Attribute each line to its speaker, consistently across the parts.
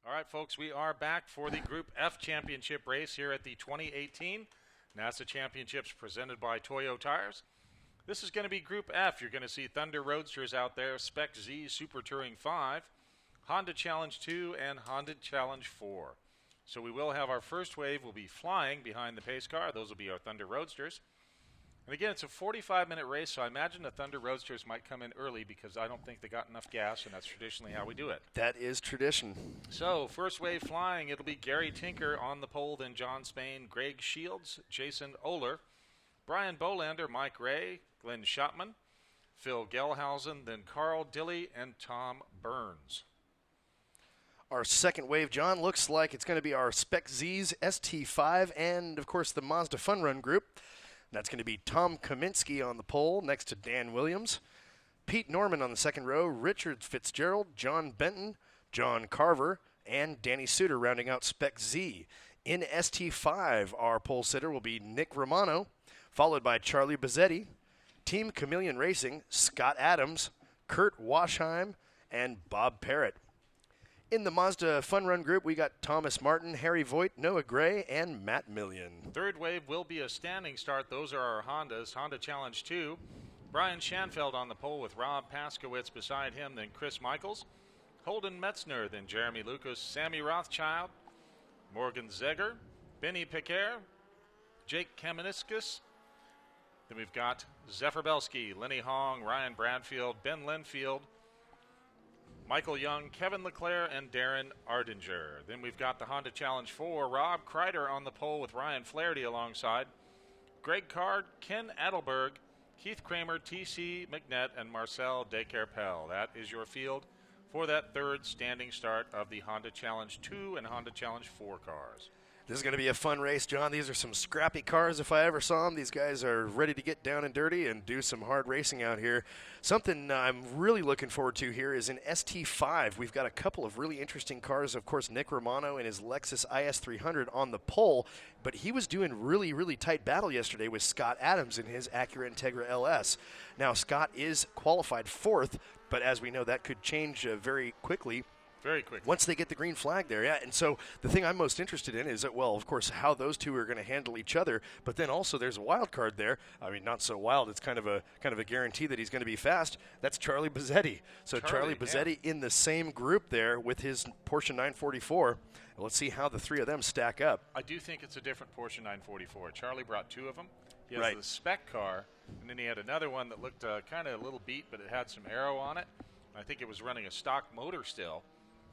Speaker 1: All right, folks, we are back for the Group F Championship race here at the 2018 NASA Championships presented by Toyo Tires. This is going to be Group F. You're going to see Thunder Roadsters out there, SpecZ Super Touring 5, Honda Challenge 2, and Honda Challenge 4. So we will have our first wave will be flying behind the pace car. Those will be our Thunder Roadsters. And again, it's a 45-minute race, so I imagine the Thunder Roadsters might come in early because I don't think they got enough gas, and that's traditionally how we do it.
Speaker 2: That is tradition.
Speaker 1: So, first wave flying, it'll be Gary Tinker on the pole, then John Spain, Greg Shields, Jason Oler, Brian Bolander, Mike Ray, Glenn Schottman, Phil Gelhausen, then Carl Dilley, and Tom Burns.
Speaker 2: Our second wave, John, looks like it's going to be our SpecZ's ST5 and, of course, the Mazda Fun Run group. That's going to be Tom Kaminsky on the pole next to Dan Williams, Pete Norman on the second row, Richard Fitzgerald, John Benton, John Carver, and Danny Suter rounding out SpecZ. In ST5, our pole sitter will be Nick Romano, followed by Charlie Bazzetti, Team Chameleon Racing, Scott Adams, Kurt Waschheim, and Bob Parrott. In the Mazda Fun Run group, we got Thomas Martin, Harry Voigt, Noah Gray, and Matt Million.
Speaker 1: Third wave will be a standing start. Those are our Hondas. Honda Challenge 2. Brian Schanfeld on the pole with Rob Paskowitz beside him, then Chris Michaels, Holden Metzner, then Jeremy Lucas, Sammy Rothschild, Morgan Zeger, Benny Piquet, Jake Kameniskus. Then we've got Zephyr Belsky, Lenny Hong, Ryan Bradfield, Ben Linfield, Michael Young, Kevin Leclerc, and Darren Ardinger. Then we've got the Honda Challenge 4, Rob Kreider on the pole with Ryan Flaherty alongside, Greg Card, Ken Adelberg, Keith Kramer, T.C. McNett, and Marcel Dekerpel. That is your field for that third standing start of the Honda Challenge 2 and Honda Challenge 4 cars.
Speaker 2: This is going to be a fun race, John. These are some scrappy cars if I ever saw them. These guys are ready to get down and dirty and do some hard racing out here. Something I'm really looking forward to here is in ST5. We've got a couple of really interesting cars. Of course, Nick Romano and his Lexus IS300 on the pole, but he was doing really tight battle yesterday with Scott Adams in his Acura Integra LS. Now, Scott is qualified fourth, but as we know, that could change very quickly.
Speaker 1: Very quickly.
Speaker 2: Once they get the green flag there, yeah. And so the thing I'm most interested in is that, well, of course, how those two are going to handle each other. But then also there's a wild card there. I mean, not so wild. It's kind of a guarantee that he's going to be fast. That's Charlie Bazzetti. So Charlie Bazzetti in the same group there with his Porsche 944. Let's see how the three of them stack up.
Speaker 1: I do think it's a different Porsche 944. Charlie brought two of them. He has the spec car, and then he had another one that looked kind of a little beat, but it had some aero on it. I think it was running a stock motor still.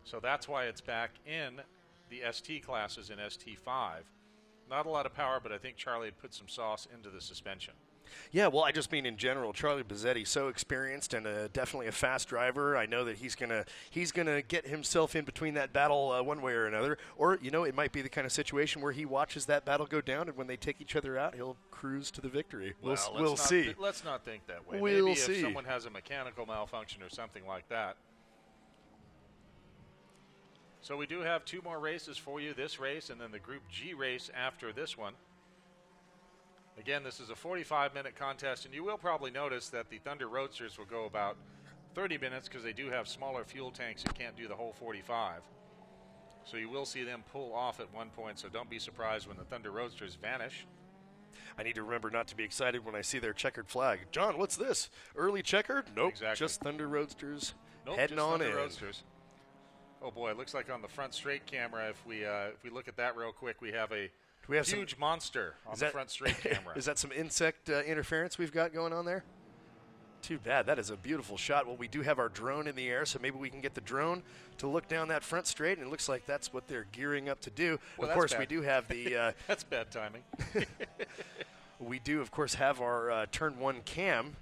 Speaker 1: So that's why it's back in the ST classes in ST5. Not a lot of power, but I think Charlie had put some sauce into the suspension.
Speaker 2: Yeah, well, I just mean in general, Charlie Bazzetti, so experienced and definitely a fast driver. I know that he's gonna get himself in between that battle one way or another. Or, you know, it might be the kind of situation where he watches that battle go down, and when they take each other out, he'll cruise to the victory. We'll see.
Speaker 1: Let's not think that way.
Speaker 2: We'll
Speaker 1: Maybe
Speaker 2: see.
Speaker 1: If someone has a mechanical malfunction or something like that. So we do have two more races for you, this race and then the Group G race after this one. Again, this is a 45-minute contest, and you will probably notice that the Thunder Roadsters will go about 30 minutes because they do have smaller fuel tanks and can't do the whole 45. So you will see them pull off at one point, so don't be surprised when the Thunder Roadsters vanish.
Speaker 2: I need to remember not to be excited when I see their checkered flag. John, what's this? Early checkered? Nope,
Speaker 1: exactly.
Speaker 2: Just Thunder Roadsters
Speaker 1: just
Speaker 2: heading on
Speaker 1: Thunder
Speaker 2: in.
Speaker 1: Roadsters. Oh boy, it looks like on the front straight camera, if we look at that real quick, we have a huge monster on the front straight camera.
Speaker 2: Is that some insect interference we've got going on there? Too bad. That is a beautiful shot. Well, we do have our drone in the air, so maybe we can get the drone to look down that front straight, and it looks like that's what they're gearing up to do.
Speaker 1: Well,
Speaker 2: of course, we do have the
Speaker 1: that's bad timing.
Speaker 2: We do, of course, have our turn one cam.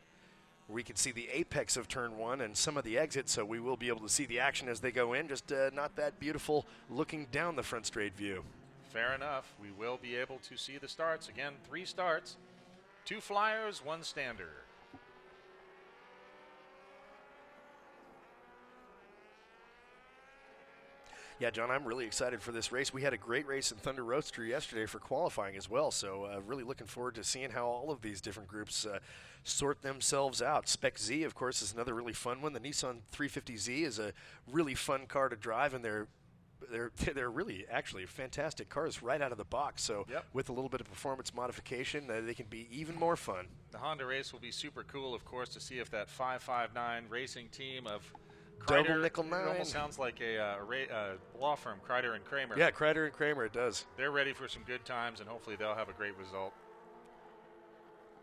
Speaker 2: We can see the apex of turn one and some of the exits, so we will be able to see the action as they go in, just not that beautiful looking down the front straight view.
Speaker 1: Fair enough. We will be able to see the starts. Again, 3 starts, 2 flyers, 1 standard.
Speaker 2: Yeah, John, I'm really excited for this race. We had a great race in Thunder Roadster yesterday for qualifying as well, so really looking forward to seeing how all of these different groups sort themselves out. SpecZ, of course, is another really fun one. The Nissan 350Z is a really fun car to drive, and they're they're really actually fantastic cars right out of the box. So
Speaker 1: Yep.
Speaker 2: with a little bit of performance modification, they can be even more fun.
Speaker 1: The Honda race will be super cool, of course, to see if that 559 racing team of
Speaker 2: Double
Speaker 1: Kreider,
Speaker 2: nickel
Speaker 1: it
Speaker 2: nine.
Speaker 1: almost sounds like a law firm, Kreider and Kramer.
Speaker 2: Yeah, Kreider and Kramer, it does.
Speaker 1: They're ready for some good times, and hopefully they'll have a great result.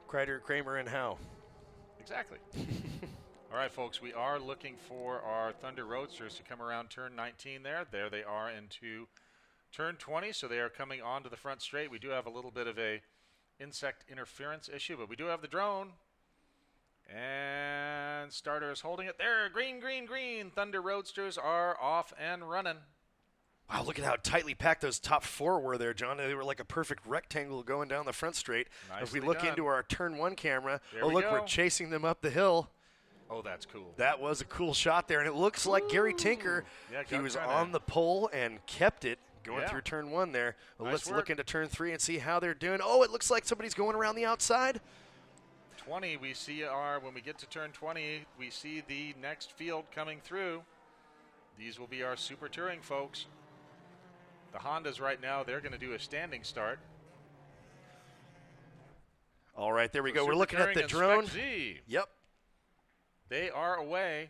Speaker 2: Kreider, Kramer, and Howe.
Speaker 1: Exactly. All right, folks, we are looking for our Thunder Roadsters to come around turn 19 there. There they are into turn 20, so they are coming onto the front straight. We do have a little bit of a insect interference issue, but we do have the drone. And starter is holding it there. Green, green, green. Thunder Roadsters are off and running.
Speaker 2: Wow, look at how tightly packed those top four were there, John. They were like a perfect rectangle going down the front straight.
Speaker 1: Nicely
Speaker 2: if we look
Speaker 1: done.
Speaker 2: into our turn 1 camera,
Speaker 1: There
Speaker 2: oh,
Speaker 1: we
Speaker 2: look,
Speaker 1: go.
Speaker 2: we're chasing them up the hill.
Speaker 1: Oh, that's cool.
Speaker 2: That was a cool shot there, and it looks like Gary Tinker,
Speaker 1: Yeah,
Speaker 2: he was
Speaker 1: kinda-
Speaker 2: on the pole and kept it going
Speaker 1: Yeah.
Speaker 2: through turn 1 there. Well,
Speaker 1: Nice
Speaker 2: let's
Speaker 1: work.
Speaker 2: look into turn 3 and see how they're doing. Oh, it looks like somebody's going around the outside.
Speaker 1: 20, we see when we get to turn 20, we see the next field coming through. These will be our Super Touring folks. The Hondas right now, they're going to do a standing start.
Speaker 2: All right, there we go.
Speaker 1: Super
Speaker 2: We're looking at
Speaker 1: Touring
Speaker 2: the
Speaker 1: and
Speaker 2: drone.
Speaker 1: SpecZ.
Speaker 2: Yep.
Speaker 1: They are away.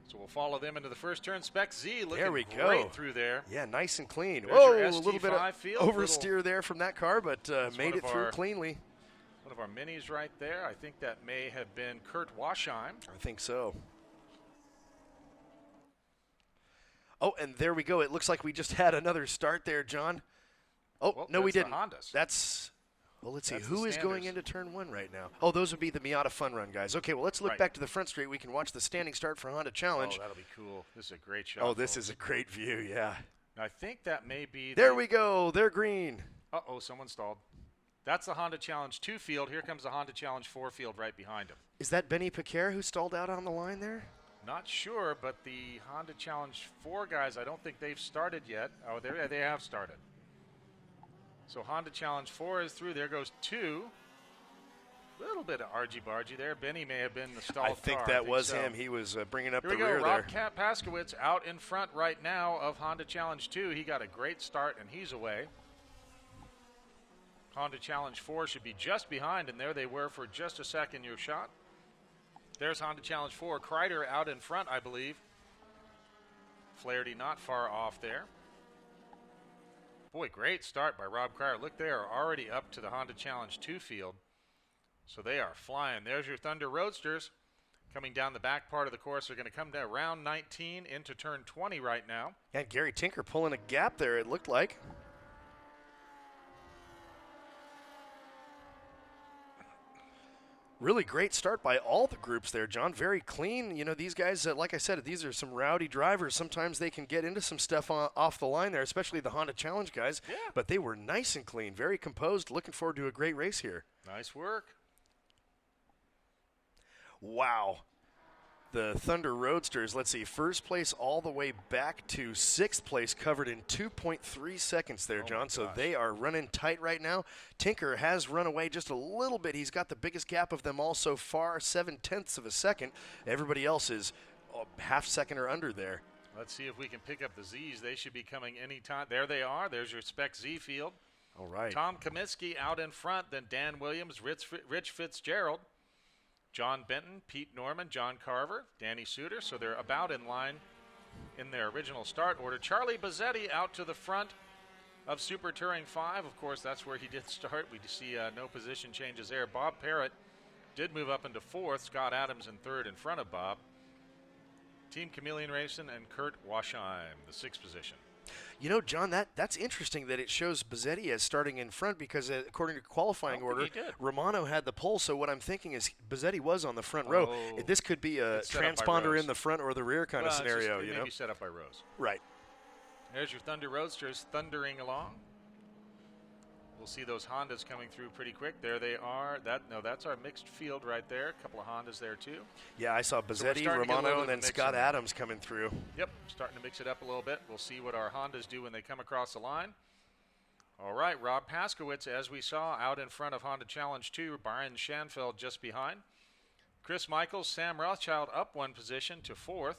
Speaker 1: So we'll follow them into the first turn. SpecZ looking
Speaker 2: There we
Speaker 1: great
Speaker 2: go.
Speaker 1: through there.
Speaker 2: Yeah, nice and clean.
Speaker 1: There's
Speaker 2: Whoa,
Speaker 1: your
Speaker 2: a little bit of
Speaker 1: ST5 field,
Speaker 2: oversteer there from that car, but made
Speaker 1: one
Speaker 2: it
Speaker 1: of
Speaker 2: through
Speaker 1: our-
Speaker 2: cleanly.
Speaker 1: One of our minis right there. I think that may have been Kurt Waschheim.
Speaker 2: I think so. Oh, and there we go. It looks like we just had another start there, John. Oh,
Speaker 1: Well,
Speaker 2: no, we
Speaker 1: that's the
Speaker 2: didn't.
Speaker 1: Hondas.
Speaker 2: That's, well, let's see.
Speaker 1: That's the
Speaker 2: Who is going
Speaker 1: standards.
Speaker 2: into turn 1 right now? Oh, those would be the Miata Fun Run guys. Okay, well, let's look
Speaker 1: Right.
Speaker 2: back to the front straight. We can watch the standing start for Honda Challenge.
Speaker 1: Oh, that'll be cool. This is a great shot.
Speaker 2: Oh, this
Speaker 1: folks.
Speaker 2: is a great view, yeah.
Speaker 1: I think that may be.
Speaker 2: There we go. They're green.
Speaker 1: Uh-oh, someone stalled. That's the Honda Challenge 2 field. Here comes the Honda Challenge 4 field right behind him.
Speaker 2: Is that Benny Piquet who stalled out on the line there?
Speaker 1: Not sure, but the Honda Challenge 4 guys, I don't think they've started yet. Oh, they have started. So Honda Challenge 4 is through. There goes 2. Little bit of argy-bargy there. Benny may have been the stalled
Speaker 2: I think
Speaker 1: car.
Speaker 2: that was
Speaker 1: so.
Speaker 2: him. He was bringing up
Speaker 1: Here
Speaker 2: the
Speaker 1: we go.
Speaker 2: rear
Speaker 1: Rob
Speaker 2: there.
Speaker 1: Paskowitz out in front right now of Honda Challenge 2. He got a great start, and he's away. Honda Challenge 4 should be just behind, and there they were for just a second. Your shot. There's Honda Challenge 4. Kreider out in front, I believe. Flaherty not far off there. Boy, great start by Rob Kreider. Look, they are already up to the Honda Challenge 2 field. So they are flying. There's your Thunder Roadsters. Coming down the back part of the course. They're going to come down round 19 into turn 20 right now.
Speaker 2: And Gary Tinker pulling a gap there, it looked like. Really great start by all the groups there, John. Very clean. You know, these guys, like I said, these are some rowdy drivers. Sometimes they can get into some stuff off the line there, especially the Honda Challenge guys.
Speaker 1: Yeah.
Speaker 2: But they were nice and clean, very composed. Looking forward to a great race here.
Speaker 1: Nice work.
Speaker 2: Wow. The Thunder Roadsters, let's see, first place all the way back to 6th place, covered in 2.3 seconds there,
Speaker 1: Oh,
Speaker 2: John.
Speaker 1: my
Speaker 2: So
Speaker 1: gosh.
Speaker 2: they are running tight right now. Tinker has run away just a little bit. He's got the biggest gap of them all so far, 0.7 of a second. Everybody else is half second or under there.
Speaker 1: Let's see if we can pick up the Z's. They should be coming anytime. There they are. There's your SpecZ field.
Speaker 2: All right.
Speaker 1: Tom Comiskey out in front. Then Dan Williams, Rich Fitzgerald, John Benton, Pete Norman, John Carver, Danny Suter. So they're about in line in their original start order. Charlie Bazzetti out to the front of Super Touring 5. Of course, that's where he did start. We see no position changes there. Bob Parrott did move up into 4th. Scott Adams in 3rd in front of Bob. Team Chameleon Racing and Kurt Waschheim, the 6th position.
Speaker 2: You know, John, that's interesting that it shows Bazzetti as starting in front because according to qualifying
Speaker 1: I don't
Speaker 2: order,
Speaker 1: think he did.
Speaker 2: Romano had the pole. So what I'm thinking is Bazzetti was on the front row.
Speaker 1: Oh.
Speaker 2: This could be a
Speaker 1: It's set up by
Speaker 2: transponder
Speaker 1: rows.
Speaker 2: in the front or the rear kind of scenario,
Speaker 1: It
Speaker 2: you
Speaker 1: may
Speaker 2: know?
Speaker 1: be set up by rows.
Speaker 2: Right.
Speaker 1: There's your Thunder Roadsters thundering along. We'll see those Hondas coming through pretty quick. There they are. That's our mixed field right there. A couple of Hondas there too.
Speaker 2: Yeah, I saw
Speaker 1: we're
Speaker 2: Bazzetti,
Speaker 1: starting to get a little
Speaker 2: Romano,
Speaker 1: bit
Speaker 2: and
Speaker 1: of
Speaker 2: then
Speaker 1: a mix
Speaker 2: Scott
Speaker 1: in there.
Speaker 2: Adams coming through.
Speaker 1: Yep, starting to mix it up a little bit. We'll see what our Hondas do when they come across the line. All right, Rob Paskowitz, as we saw, out in front of Honda Challenge 2. Brian Schanfeld just behind. Chris Michaels, Sam Rothschild up 1 position to 4th.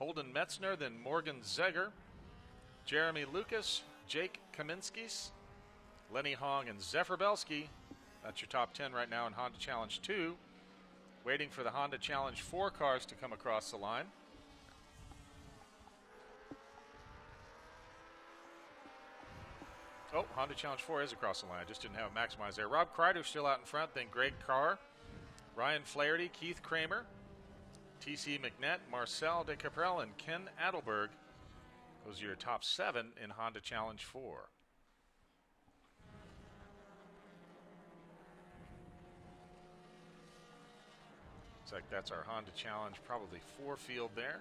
Speaker 1: Holden Metzner, then Morgan Zeger, Jeremy Lucas, Jake Kaminskis, Lenny Hong, and Zephyr Belsky. That's your top 10 right now in Honda Challenge 2. Waiting for the Honda Challenge 4 cars to come across the line. Oh, Honda Challenge 4 is across the line. I just didn't have it maximized there. Rob Kreider still out in front, then Greg Carr, Ryan Flaherty, Keith Kramer, T.C. McNett, Marcel de Caprel, and Ken Adelberg. Those are your top 7 in Honda Challenge 4. Looks like that's our Honda Challenge, probably 4 field there.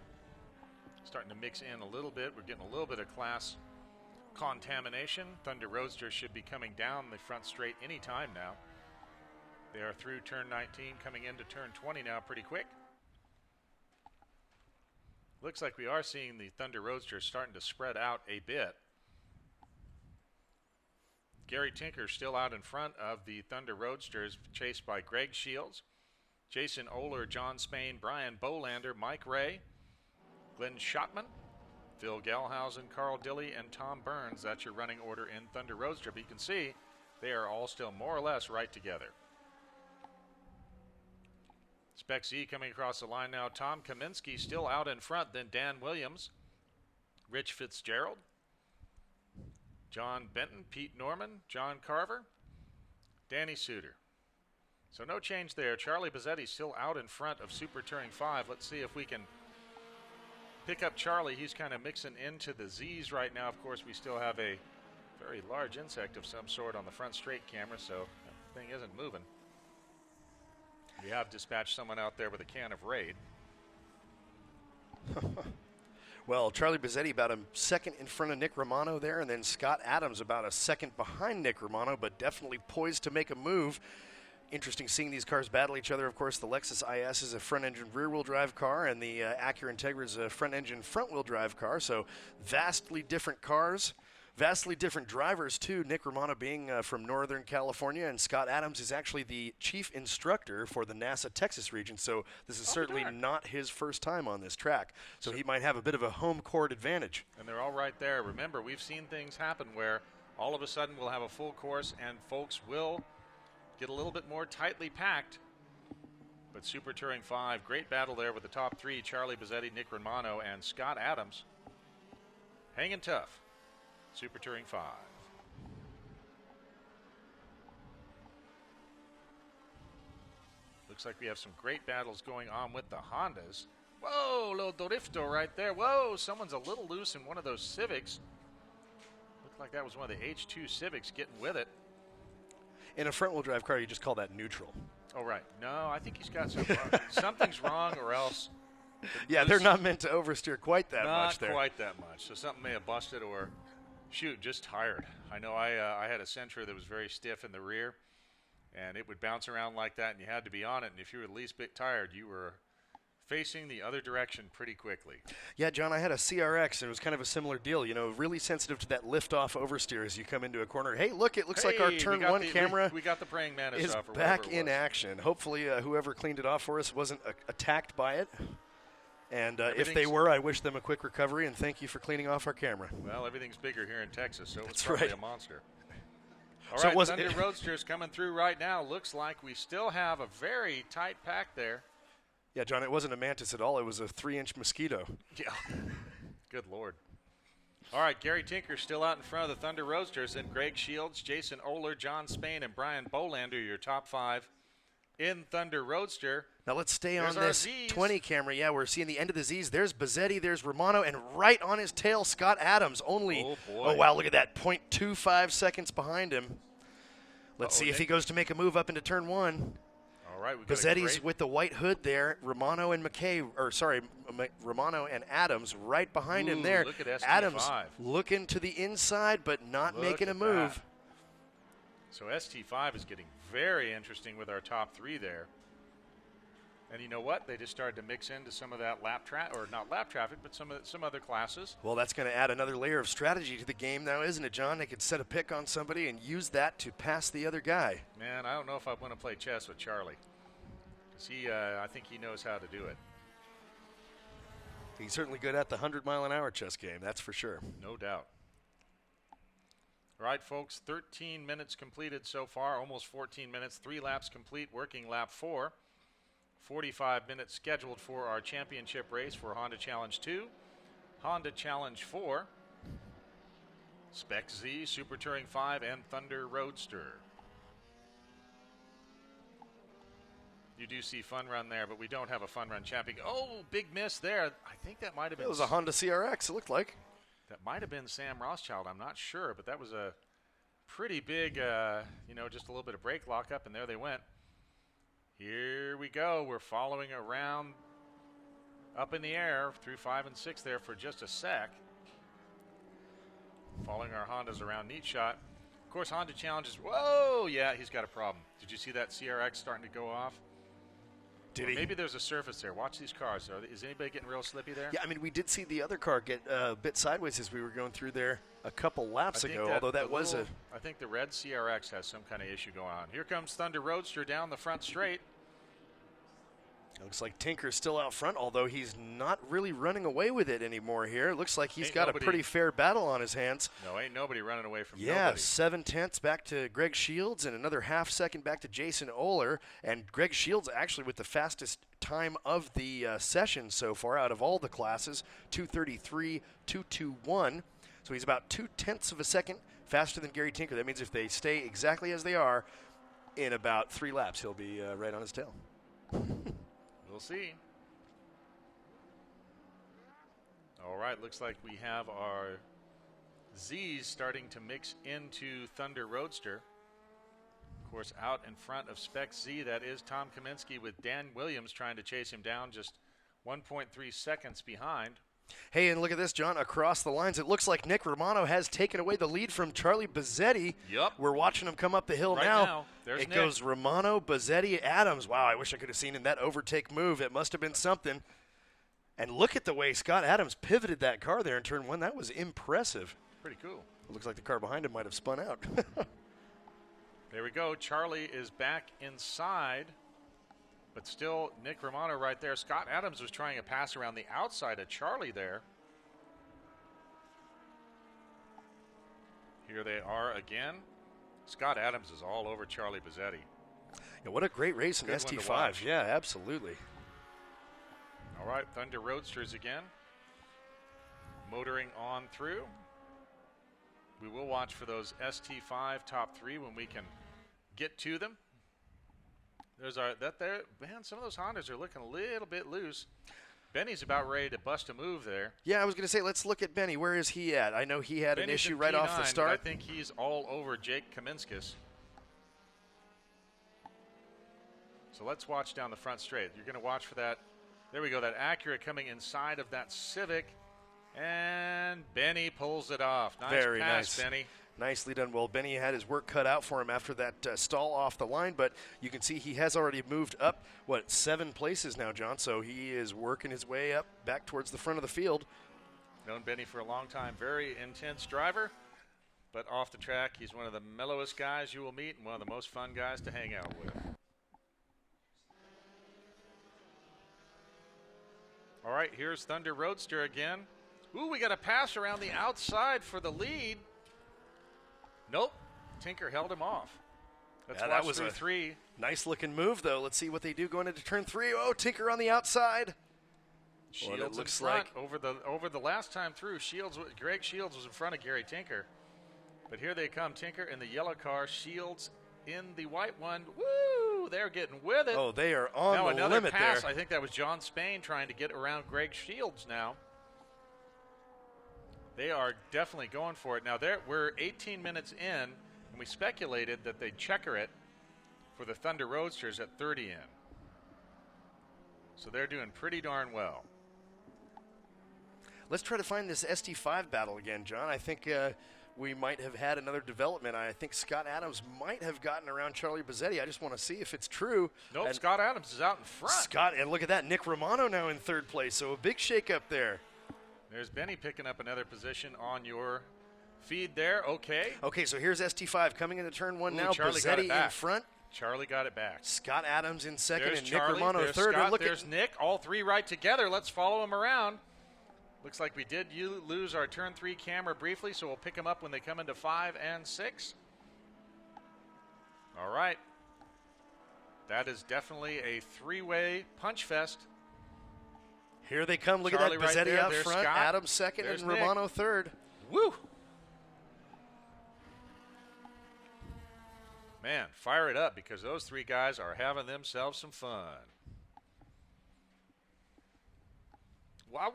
Speaker 1: Starting to mix in a little bit. We're getting a little bit of class contamination. Thunder Roadster should be coming down the front straight anytime now. They are through turn 19, coming into turn 20 now pretty quick. Looks like we are seeing the Thunder Roadster starting to spread out a bit. Gary Tinker still out in front of the Thunder Roadsters, chased by Greg Shields, Jason Oler, John Spain, Brian Bolander, Mike Ray, Glenn Schottman, Phil Gelhausen, Carl Dilley, and Tom Burns. That's your running order in Thunder Roadster. But you can see they are all still more or less right together. SpecZ coming across the line now. Tom Kaminski still out in front. Then Dan Williams, Rich Fitzgerald, John Benton, Pete Norman, John Carver, Danny Suter. So no change there. Charlie Bazzetti still out in front of Super Touring 5. Let's see if we can pick up Charlie. He's kind of mixing into the Z's right now. Of course, we still have a very large insect of some sort on the front straight camera, so that thing isn't moving. We have dispatched someone out there with a can of Raid.
Speaker 2: Well, Charlie Bazzetti about a second in front of Nick Romano there, and then Scott Adams about a second behind Nick Romano, but definitely poised to make a move. Interesting seeing these cars battle each other. Of course, the Lexus IS is a front-engine rear-wheel drive car, and the Acura Integra is a front-engine front-wheel drive car, so vastly different cars. Vastly different drivers, too. Nick Romano being from Northern California, and Scott Adams is actually the chief instructor for the NASA Texas region, so this is certainly not his first time on this track. So he might have a bit of a home court advantage.
Speaker 1: And they're all right there. Remember, we've seen things happen where all of a sudden we'll have a full course and folks will get a little bit more tightly packed. But Super Touring 5, great battle there with the top 3, Charlie Bazzetti, Nick Romano, and Scott Adams. Hanging tough. Super Touring 5. Looks like we have some great battles going on with the Hondas. Whoa, little Dorifto right there. Whoa, someone's a little loose in one of those Civics. Looked like that was one of the H2 Civics getting with it.
Speaker 2: In a front-wheel drive car, you just call that neutral.
Speaker 1: Oh, right. No, I think he's got some something's wrong, or else.
Speaker 2: Yeah, they're not meant to oversteer quite that much there.
Speaker 1: Not quite that much. So something may have busted, or shoot, just tired. I know I had a Sentra that was very stiff in the rear, and it would bounce around like that, and you had to be on it. And if you were the least bit tired, you were facing the other direction pretty quickly. Yeah,
Speaker 2: John, I had a CRX, and it was kind of a similar deal. You know, really sensitive to that lift-off oversteer as you come into a corner. Hey, look, it looks like our turn one camera
Speaker 1: we got the praying mantis
Speaker 2: is
Speaker 1: off, or
Speaker 2: back in action. Hopefully, whoever cleaned it off for us wasn't attacked by it. And if they were, I wish them a quick recovery, and thank you for cleaning off our camera.
Speaker 1: Well, everything's bigger here in Texas, so it's probably a monster. All
Speaker 2: so
Speaker 1: right, Thunder Roadsters coming through right now. Looks like we still have a very tight pack there.
Speaker 2: Yeah, John, it wasn't a mantis at all. It was a 3-inch mosquito.
Speaker 1: Yeah. Good Lord. All right, Gary Tinker still out in front of the Thunder Roadsters. Then Greg Shields, Jason Oler, John Spain, and Brian Bolander, your top 5 in Thunder Roadster.
Speaker 2: Now let's stay on this 20 camera. Yeah, we're seeing the end of the Z's. There's Bazzetti, there's Romano, and right on his tail, Scott Adams. Only, oh wow, look at that, 0.25 seconds behind him. Let's see if he goes to make a move up into turn 1.
Speaker 1: All right,
Speaker 2: Bazzetti's with the white hood there. Romano and Romano and Adams right behind him there.
Speaker 1: Look at ST5.
Speaker 2: Adams looking to the inside, but not making a move.
Speaker 1: That. So ST5 is getting very interesting with our top 3 there. And you know what? They just started to mix into some of that lap traffic, or not lap traffic, but some other classes.
Speaker 2: Well, that's going to add another layer of strategy to the game now, isn't it, John? They could set a pick on somebody and use that to pass the other guy.
Speaker 1: Man, I don't know if I want to play chess with Charlie. Because I think he knows how to do it.
Speaker 2: He's certainly good at the 100-mile-an-hour chess game, that's for sure.
Speaker 1: No doubt. All right, folks, 13 minutes completed so far, almost 14 minutes. 3 laps complete, working lap 4. 45 minutes scheduled for our championship race for Honda Challenge 2, Honda Challenge 4, SpecZ, Super Touring 5, and Thunder Roadster. You do see Fun Run there, but we don't have a Fun Run champion. Oh, big miss there. I think that might have been...
Speaker 2: It was a Honda CRX, it looked like.
Speaker 1: That might have been Sam Rothschild. I'm not sure, but that was a pretty big, just a little bit of brake lockup, and there they went. Here we go. We're following around up in the air through 5 and 6 there for just a sec. Following our Hondas around. Neat shot. Of course, Honda challenges. Whoa! Yeah, he's got a problem. Did you see that CRX starting to go off?
Speaker 2: Did he?
Speaker 1: Maybe there's a surface there. Watch these cars. Is anybody getting real slippy there?
Speaker 2: Yeah, I mean, we did see the other car get a bit sideways as we were going through there a couple laps ago, although that was a...
Speaker 1: I think the red CRX has some kind of issue going on. Here comes Thunder Roadster down the front straight.
Speaker 2: It looks like Tinker's still out front, although he's not really running away with it anymore here. It looks like he's got a pretty fair battle on his hands.
Speaker 1: No, ain't nobody running away from
Speaker 2: nobody.
Speaker 1: Yeah,
Speaker 2: 7/10 back to Greg Shields and another half second back to Jason Oehler. And Greg Shields actually with the fastest time of the session so far out of all the classes, 2:33.221. So he's about 0.2 of a second faster than Gary Tinker. That means if they stay exactly as they are, in about 3 laps, he'll be right on his tail.
Speaker 1: We'll see. All right, looks like we have our Z's starting to mix into Thunder Roadster. Of course, out in front of SpecZ, that is Tom Kaminsky with Dan Williams trying to chase him down, just 1.3 seconds behind.
Speaker 2: Hey, and look at this, John, across the lines. It looks like Nick Romano has taken away the lead from Charlie Bazzetti.
Speaker 1: Yep.
Speaker 2: We're watching him come up the hill
Speaker 1: right now. There's
Speaker 2: It
Speaker 1: Nick.
Speaker 2: goes Romano, Bazzetti, Adams. Wow, I wish I could have seen in that overtake move. It must have been something. And look at the way Scott Adams pivoted that car there in turn 1. That was impressive.
Speaker 1: Pretty cool.
Speaker 2: It looks like the car behind him might have spun out.
Speaker 1: There we go. Charlie is back inside. But still, Nick Romano right there. Scott Adams was trying a pass around the outside of Charlie there. Here they are again. Scott Adams is all over Charlie Bazzetti.
Speaker 2: Yeah, what a great race in ST5. Yeah, absolutely.
Speaker 1: All right, Thunder Roadsters again. Motoring on through. We will watch for those ST5 top 3 when we can get to them. There's our man. Some of those Hondas are looking a little bit loose. Benny's about ready to bust a move there.
Speaker 2: Yeah, I was going to say, let's look at Benny. Where is he at? I know he had an issue right off the start.
Speaker 1: I think he's all over Jake Kaminskis. So let's watch down the front straight. You're going to watch for that. There we go. That Acura coming inside of that Civic, and Benny pulls it off. Nice
Speaker 2: Very
Speaker 1: pass,
Speaker 2: nice.
Speaker 1: Benny.
Speaker 2: Nicely done. Well, Benny had his work cut out for him after that stall off the line, but you can see he has already moved up, 7 places now, John? So he is working his way up back towards the front of the field.
Speaker 1: Known Benny for a long time. Very intense driver, but off the track, he's one of the mellowest guys you will meet and one of the most fun guys to hang out with. All right, here's Thunder Roadster again. Ooh, we got a pass around the outside for the lead. Nope, Tinker held him off. Let's watch
Speaker 2: that was
Speaker 1: through 3.
Speaker 2: Nice looking move, though. Let's see what they do going into turn 3. Oh, Tinker on the outside.
Speaker 1: Shields looks in front. Like over the last time through, Greg Shields was in front of Gary Tinker. But here they come, Tinker in the yellow car, Shields in the white one. Woo! They're getting with it.
Speaker 2: Oh, they are on
Speaker 1: now
Speaker 2: the
Speaker 1: another
Speaker 2: limit
Speaker 1: pass.
Speaker 2: there.
Speaker 1: I think that was John Spain trying to get around Greg Shields now. They are definitely going for it. Now, we're 18 minutes in, and we speculated that they'd checker it for the Thunder Roadsters at 30 in. So they're doing pretty darn well.
Speaker 2: Let's try to find this ST5 battle again, John. I think we might have had another development. I think Scott Adams might have gotten around Charlie Bazzetti. I just want to see if it's true.
Speaker 1: Nope,
Speaker 2: and
Speaker 1: Scott Adams is out in front.
Speaker 2: And look at that, Nick Romano now in 3rd place, so a big shake-up there.
Speaker 1: There's Benny picking up another position on your feed there. Okay.
Speaker 2: Okay, so here's ST5 coming into turn 1 now.
Speaker 1: Charlie got it
Speaker 2: Bazzetti
Speaker 1: back.
Speaker 2: in front.
Speaker 1: Charlie got it back.
Speaker 2: Scott Adams in 2nd
Speaker 1: There's
Speaker 2: and
Speaker 1: Charlie,
Speaker 2: Nick Romano
Speaker 1: there's
Speaker 2: 3rd.
Speaker 1: Scott,
Speaker 2: Look
Speaker 1: there's Nick. All 3 right together. Let's follow them around. Looks like we did lose our turn 3 camera briefly, so we'll pick them up when they come into 5 and 6. All right. That is definitely a 3-way punch fest.
Speaker 2: Here they come. Look
Speaker 1: Charlie
Speaker 2: at that.
Speaker 1: right
Speaker 2: Bizzetti
Speaker 1: there.
Speaker 2: out
Speaker 1: There's
Speaker 2: front.
Speaker 1: Scott.
Speaker 2: Adams second
Speaker 1: There's
Speaker 2: and
Speaker 1: Nick.
Speaker 2: Romano third.
Speaker 1: Woo! Man, fire it up because those 3 guys are having themselves some fun. Wow.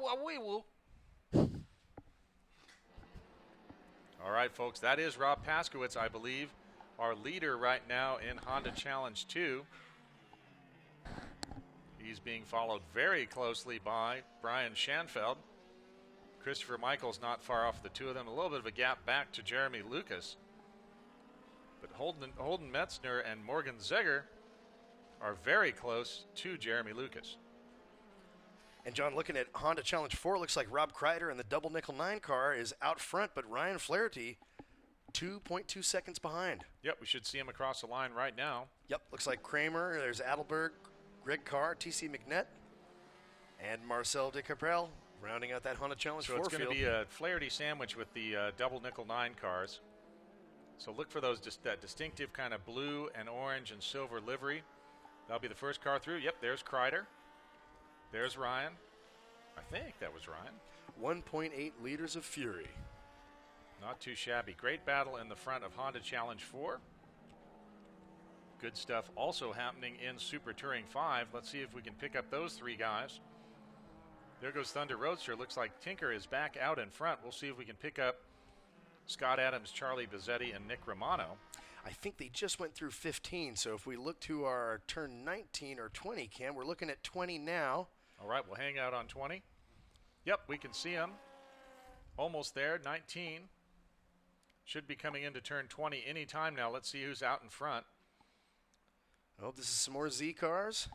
Speaker 1: All right, folks, that is Rob Paskowitz, I believe, our leader right now in Honda Challenge 2. He's being followed very closely by Brian Schanfeld. Christopher Michaels not far off the two of them. A little bit of a gap back to Jeremy Lucas. But Holden Metzner and Morgan Zeger are very close to Jeremy Lucas.
Speaker 2: And John, looking at Honda Challenge 4, looks like Rob Kreider in the double nickel 9 car is out front, but Ryan Flaherty 2.2 seconds behind.
Speaker 1: Yep, we should see him across the line right now.
Speaker 2: Yep, looks like Kramer, there's Adelberg, Greg Carr, TC McNett, and Marcel de Caprel rounding out that Honda Challenge 4
Speaker 1: field. So it's going to be a Flaherty sandwich with the double nickel 9 cars. So look for those that distinctive kind of blue and orange and silver livery. That'll be the first car through. Yep, there's Kreider. There's Ryan. I think that was Ryan.
Speaker 2: 1.8 liters of fury.
Speaker 1: Not too shabby. Great battle in the front of Honda Challenge 4. Good stuff also happening in Super Touring 5. Let's see if we can pick up those 3 guys. There goes Thunder Roadster. Looks like Tinker is back out in front. We'll see if we can pick up Scott Adams, Charlie Bizzetti, and Nick Romano.
Speaker 2: I think they just went through 15, so if we look to our turn 19 or 20 cam, we're looking at 20 now.
Speaker 1: All right, we'll hang out on 20. Yep, we can see him. Almost there, 19. Should be coming into turn 20 any time now. Let's see who's out in front.
Speaker 2: Oh, this is some more Z cars.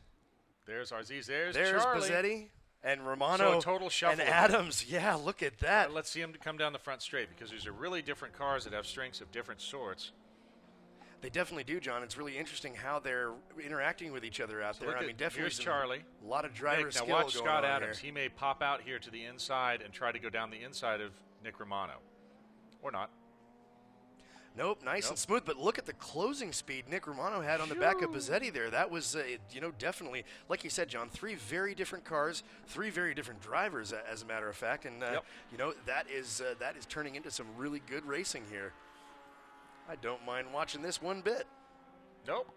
Speaker 1: There's our Z's. There's
Speaker 2: Charlie. Bizzetti and Romano
Speaker 1: so a total shuffle
Speaker 2: and Adams. Yeah, look at that.
Speaker 1: Let's see him come down the front straight because these are really different cars that have strengths of different sorts.
Speaker 2: They definitely do, John. It's really interesting how they're interacting with each other out there. I mean, definitely
Speaker 1: here's Charlie.
Speaker 2: A lot of driver
Speaker 1: Nick,
Speaker 2: skill
Speaker 1: now watch
Speaker 2: going
Speaker 1: Scott
Speaker 2: on
Speaker 1: Adams.
Speaker 2: here.
Speaker 1: He may pop out here to the inside and try to go down the inside of Nick Romano. Or not.
Speaker 2: Nope, nice and smooth. But look at the closing speed Nick Romano had on the back of Bizzetti there. That was, definitely, like you said, John, 3 very different cars, 3 very different drivers, as a matter of fact. And, that is turning into some really good racing here. I don't mind watching this one bit.
Speaker 1: Nope.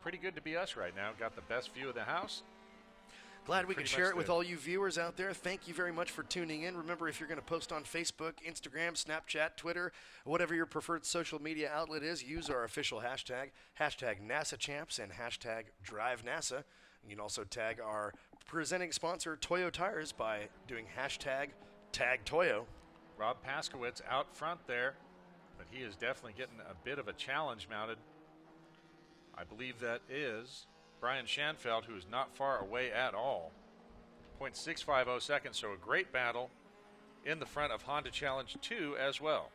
Speaker 1: Pretty good to be us right now. Got the best view of the house.
Speaker 2: Glad we could share it with all you viewers out there. Thank you very much for tuning in. Remember, if you're going to post on Facebook, Instagram, Snapchat, Twitter, whatever your preferred social media outlet is, use our official hashtag #NASAChamps and #DriveNASA. You can also tag our presenting sponsor, Toyo Tires, by doing #TagToyo.
Speaker 1: Rob Paskowitz out front there, but he is definitely getting a bit of a challenge mounted. I believe that is Brian Schanfeld, who is not far away at all. 0.650 seconds, so a great battle in the front of Honda Challenge 2 as well.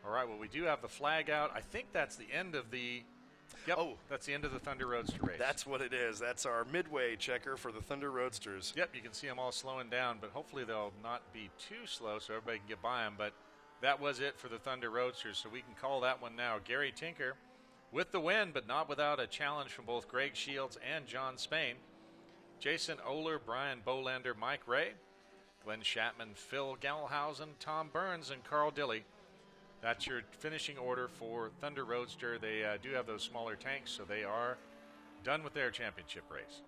Speaker 1: All right, well, we do have the flag out. I think that's the end of the that's the end of the Thunder Roadster race.
Speaker 2: That's what it is. That's our midway checker for the Thunder Roadsters.
Speaker 1: Yep, you can see them all slowing down, but hopefully they'll not be too slow so everybody can get by them. But that was it for the Thunder Roadsters, so we can call that one now. Gary Tinker with the win, but not without a challenge from both Greg Shields and John Spain. Jason Oler, Brian Bolander, Mike Ray, Glenn Shatman, Phil Galhausen, Tom Burns, and Carl Dilley. That's your finishing order for Thunder Roadster. They do have those smaller tanks, so they are done with their championship race.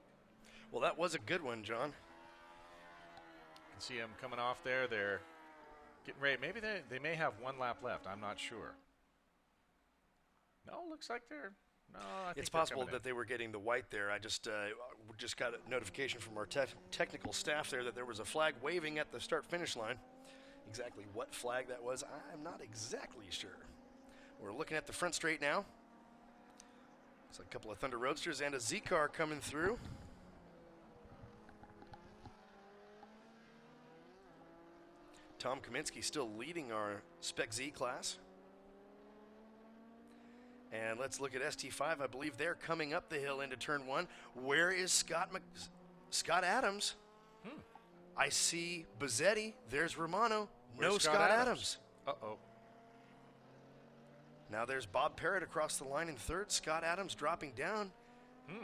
Speaker 2: Well, that was a good one, John.
Speaker 1: You can see them coming off there. They're getting ready. Maybe they may have one lap left. I'm not sure. No, looks like they're... No, I think
Speaker 2: it's possible that they were getting the white there. I just got a notification from our technical staff there that there was a flag waving at the start-finish line. Exactly what flag that was, I'm not exactly sure. We're looking at the front straight now. It's a couple of Thunder Roadsters and a Z car coming through. Tom Kaminsky still leading our SpecZ class. And let's look at ST5. I believe they're coming up the hill into turn 1. Where is Scott Adams? I see Bezzetti. There's Romano.
Speaker 1: Where's
Speaker 2: no Scott Adams.
Speaker 1: Uh-oh.
Speaker 2: Now there's Bob Parrott across the line in third. Scott Adams dropping down.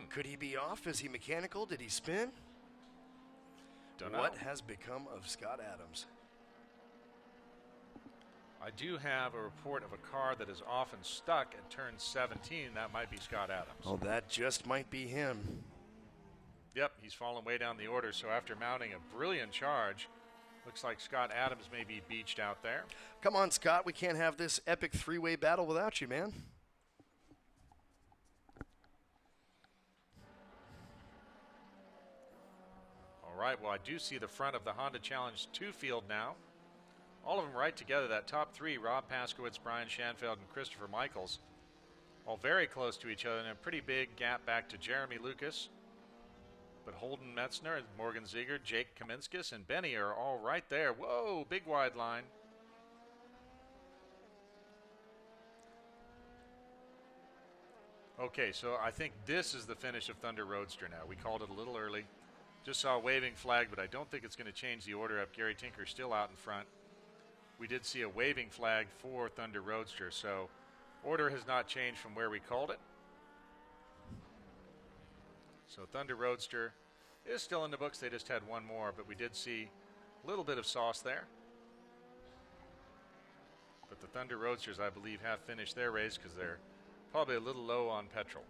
Speaker 2: Could he be off? Is he mechanical? Did he spin?
Speaker 1: Don't know.
Speaker 2: What has become of Scott Adams?
Speaker 1: I do have a report of a car that is often stuck at turn 17. That might be Scott Adams.
Speaker 2: Oh, that just might be him.
Speaker 1: Yep, he's fallen way down the order, so after mounting a brilliant charge, looks like Scott Adams may be beached out there.
Speaker 2: Come on, Scott. We can't have this epic three-way battle without you, man.
Speaker 1: All right, well, I do see the front of the Honda Challenge 2 field now. All of them right together, that top 3, Rob Paskowitz, Brian Schanfeld, and Christopher Michaels, all very close to each other, and a pretty big gap back to Jeremy Lucas. But Holden Metzner and Morgan Ziegler, Jake Kaminskis, and Benny are all right there. Whoa, big wide line. Okay, so I think this is the finish of Thunder Roadster now. We called it a little early. Just saw a waving flag, but I don't think it's going to change the order up. Gary Tinker still out in front. We did see a waving flag for Thunder Roadster, so order has not changed from where we called it. So Thunder Roadster is still in the books. They just had one more, but we did see a little bit of sauce there. But the Thunder Roadsters, I believe, have finished their race because they're probably a little low on petrol.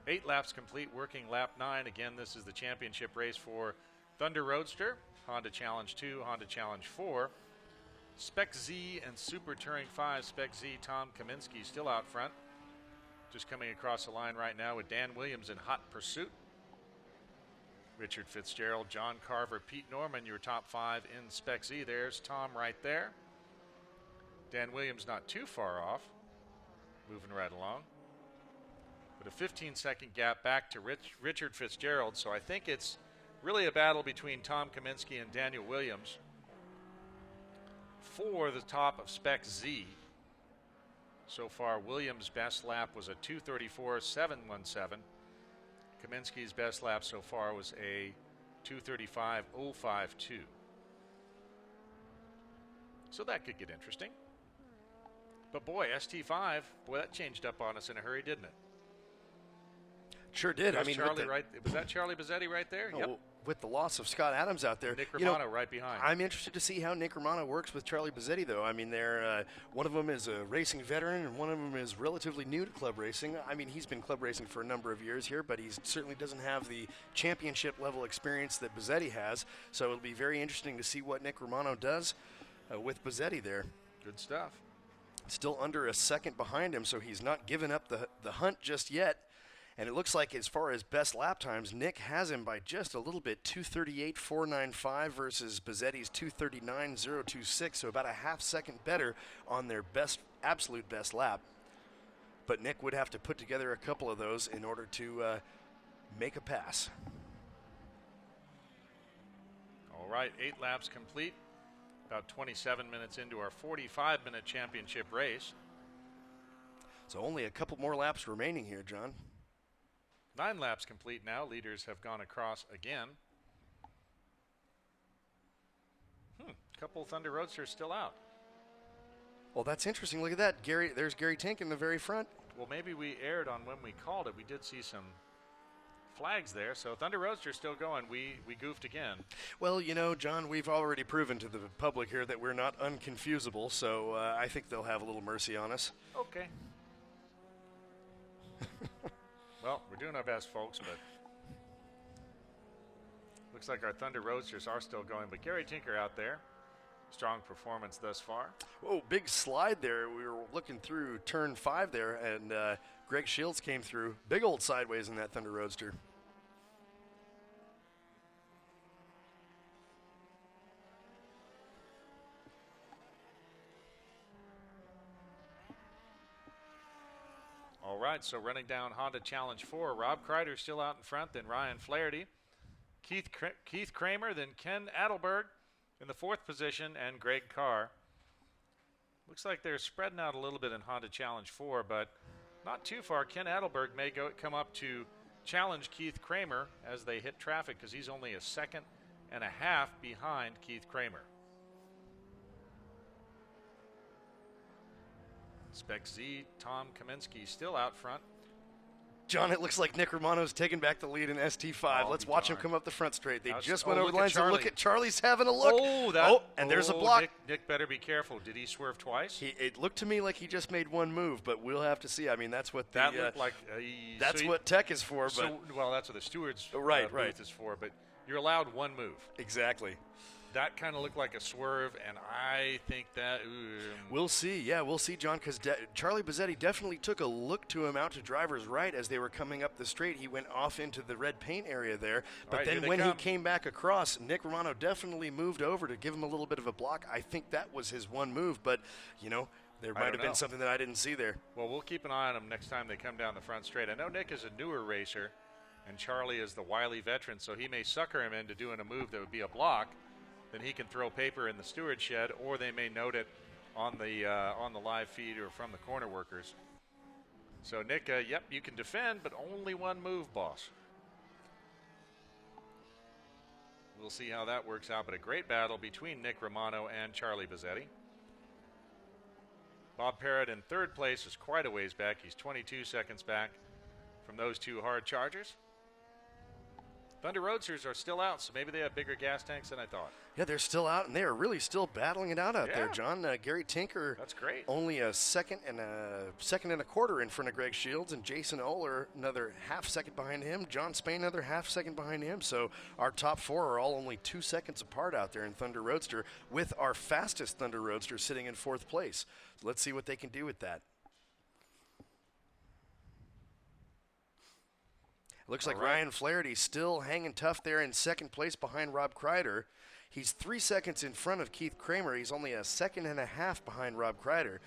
Speaker 1: 8 laps complete, working lap 9. Again, this is the championship race for Thunder Roadster, Honda Challenge 2, Honda Challenge 4. SpecZ and Super Touring 5, SpecZ, Tom Kaminsky still out front. Just coming across the line right now with Dan Williams in hot pursuit. Richard Fitzgerald, John Carver, Pete Norman, your top 5 in SpecZ. There's Tom right there. Dan Williams not too far off, moving right along. But a 15-second gap back to Richard Fitzgerald, so I think it's really a battle between Tom Kaminsky and Daniel Williams for the top of SpecZ. So far, Williams' best lap was a 2:34.717. Kaminsky's best lap so far was a 2:35.052. So that could get interesting. But boy, ST5, boy, that changed up on us in a hurry, didn't it?
Speaker 2: Sure did. I mean,
Speaker 1: Charlie was that Charlie Bezzetti right there?
Speaker 2: Oh,
Speaker 1: Yep.
Speaker 2: With the loss of Scott Adams out there,
Speaker 1: Nick Romano right behind.
Speaker 2: I'm interested to see how Nick Romano works with Charlie Bezzetti, though. I mean, they're one of them is a racing veteran, and one of them is relatively new to club racing. I mean, he's been club racing for a number of years here, but he certainly doesn't have the championship level experience that Bezzetti has. So it'll be very interesting to see what Nick Romano does with Bezzetti there.
Speaker 1: Good stuff.
Speaker 2: Still under a second behind him, so he's not given up the hunt just yet. And it looks like as far as best lap times, Nick has him by just a little bit, 2:38.495 versus Bezzetti's 2:39.026, so about a half second better on their absolute best lap. But Nick would have to put together a couple of those in order to make a pass.
Speaker 1: All right, 8 laps complete. About 27 minutes into our 45-minute championship race.
Speaker 2: So only a couple more laps remaining here, John.
Speaker 1: 9 laps complete now. Leaders have gone across again. Couple Thunder Roadsters still out.
Speaker 2: Well, that's interesting. Look at that. There's Gary Tink in the very front.
Speaker 1: Well, maybe we erred on when we called it. We did see some flags there. So Thunder Roadster's still going. We goofed again.
Speaker 2: Well, you know, John, we've already proven to the public here that we're not unconfusable, so I think they'll have a little mercy on us.
Speaker 1: Okay. Well, we're doing our best, folks, but looks like our Thunder Roadsters are still going. But Gary Tinker out there. Strong performance thus far.
Speaker 2: Oh, big slide there. We were looking through turn 5 there, and Greg Shields came through. Big old sideways in that Thunder Roadster.
Speaker 1: All right, so running down Honda Challenge 4, Rob Kreider still out in front, then Ryan Flaherty, Keith Kramer, then Ken Adelberg, in the 4th position, and Greg Carr. Looks like they're spreading out a little bit in Honda Challenge 4, but not too far. Ken Adelberg may come up to challenge Keith Kramer as they hit traffic, because he's only a second and a half behind Keith Kramer. SpecZ, Tom Kaminsky still out front.
Speaker 2: John, it looks like Nick Romano's taking back the lead in ST5.
Speaker 1: Oh,
Speaker 2: Let's watch him come up the front straight. They just
Speaker 1: oh,
Speaker 2: went over the lines, and look at Charlie's having a look. And there's a block.
Speaker 1: Nick better be careful. Did he swerve twice?
Speaker 2: It looked to me like he just made one move, but we'll have to see. I mean, that's what
Speaker 1: that looked like.
Speaker 2: That's what tech is for.
Speaker 1: Well, that's what the steward's
Speaker 2: right.
Speaker 1: booth is for. But you're allowed one move.
Speaker 2: Exactly.
Speaker 1: That kind of looked like a swerve, and I think that
Speaker 2: we'll see. Yeah, we'll see, John, because Charlie Bazzetti definitely took a look to him out to driver's right as they were coming up the straight. He went off into the red paint area there, but then when he came back across, Nick Romano definitely moved over to give him a little bit of a block. I think that was his one move, but you know, there might have been something that I didn't see there.
Speaker 1: Well, we'll keep an eye on him next time they come down the front straight. I know Nick is a newer racer, and Charlie is the wily veteran, so he may sucker him into doing a move that would be a block. Then he can throw paper in the steward shed, or they may note it on the live feed or from the corner workers. So Nick, yep, you can defend, but only one move, boss. We'll see how that works out, but a great battle between Nick Romano and Charlie Bazzetti. Bob Parrott in 3rd place is quite a ways back. He's 22 seconds back from those two hard chargers. Thunder Roadsters are still out, so maybe they have bigger gas tanks than I thought.
Speaker 2: Yeah, they're still out, and they are really still battling it out there, John. Gary Tinker,
Speaker 1: that's great.
Speaker 2: Only a second and a quarter in front of Greg Shields, and Jason Oler another half second behind him. John Spain another half second behind him. So our top 4 are all only 2 seconds apart out there in Thunder Roadster, with our fastest Thunder Roadster sitting in 4th place. So let's see what they can do with that. Looks like Ryan Flaherty still hanging tough there in 2nd place behind Rob Kreider. He's 3 seconds in front of Keith Kramer. He's only a second and a half behind Rob Kreider.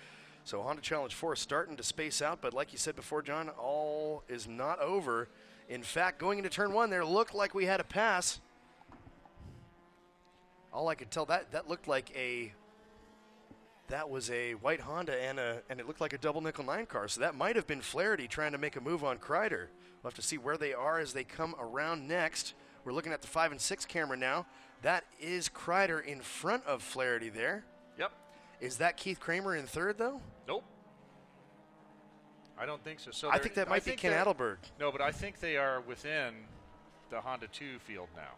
Speaker 2: So Honda Challenge 4 starting to space out, but like you said before, John, all is not over. In fact, going into turn 1 there looked like we had a pass. All I could tell, that looked like that was a white Honda and it looked like a double nickel 9 car. So that might have been Flaherty trying to make a move on Kreider. We'll have to see where they are as they come around next. We're looking at the 5 and 6 camera now. That is Kreider in front of Flaherty there.
Speaker 1: Yep.
Speaker 2: Is that Keith Kramer in 3rd, though?
Speaker 1: Nope. I don't think so.
Speaker 2: I think that might be Ken Adelberg.
Speaker 1: No, but I think they are within the Honda 2 field now.